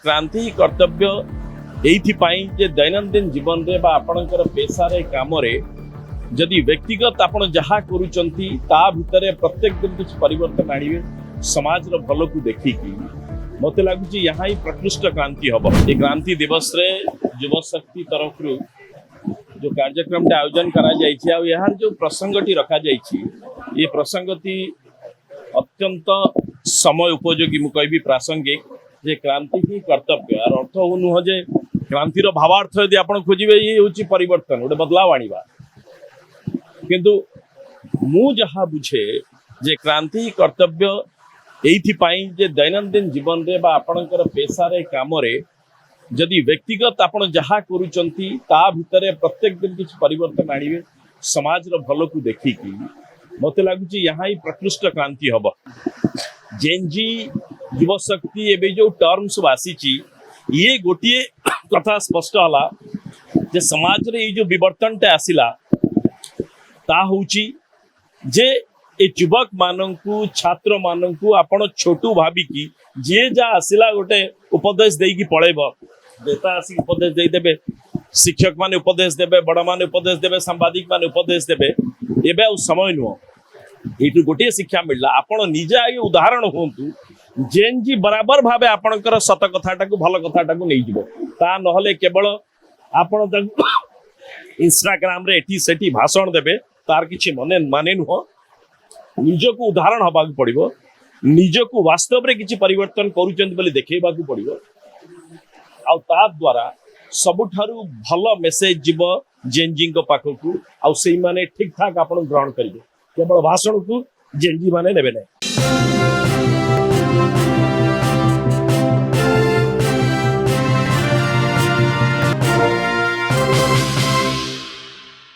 क्रांति कर्तव्य एइथिपाई जे दैनंदिन जीवन रे बा आपणकर पेशा रे काम रे जदि व्यक्तिगत आपण जहा करूचंती ता भितरे प्रत्येक दिन कुछ परिवर्तन आनिबे समाज रो भलो को देखिकी मते लागुची यहाँ ही प्रकृष्ट क्रांति हब। ए क्रांति दिवस रे युवा शक्ति तरफ रु जो कार्यक्रम आयोजन करा जायछि आ यार जो प्रसंगटी रखा जायछि ये प्रसंगति अत्यंत समय उपयोगी मु कहबी प्रासंगिक जे क्रांति ही कर्तव्य और अर्थ नुह जे क्रांतिर भावार्थ यदि आपण खोजिबे ये होछि परिवर्तन गोटे बदलाव आनिबा किंतु मु जहा बुझे जे क्रांति कर्तव्य एइथिपाई जे दैनंदिन जीवन रे बा आपणकर पेशा रे काम रे जदि व्यक्तिगत आपण जहा करूचंती ता भितरे प्रत्येक दिन कुछ परिवर्तन आनिबे समाज रो भलो को देखिकी मते लागुची यहाँ ही प्रकृष्ट क्रांति हब। जेनजी युवा शक्ति एबे जो टर्म सब आसीची ये गोटिए कथा स्पष्ट हला जे समाज रे जो विवर्तन टे आसिला ता होची जे ए युवक माननकु छात्र माननकु आपण छोटू भाबिकी जे जा आसिला गोटे उपदेश देकी पळेबो देता आसी उपदेश देई देबे शिक्षक माने उपदेश देबे बड़ माने उपदेश देबे सांबादिक माने उपदेश देबे एबे आ समय नुह एटू गोटे शिक्षा मिलला आपण निजे आगे उदाहरण होंतु जेनजी बराबर भाबे आपणकर सत कथाटा को भल कथाटा को नै जिवो ता नहले केवल आपण इंस्टाग्राम रे एठी सेठी भाषण देबे तार किछि माने नुह निजको उदाहरण हबाक पड़िबो निजको वास्तव रे किछि परिवर्तन करूचंत बोली देखैबाक पड़िबो आ ता द्वारा सबुठारु भल मेसेज जीव जेनजी को पाखकु आ सेई माने ठीक ठाक आपण ग्रहण करिवे केवल भाषण को जेनजी माने नेबे नै।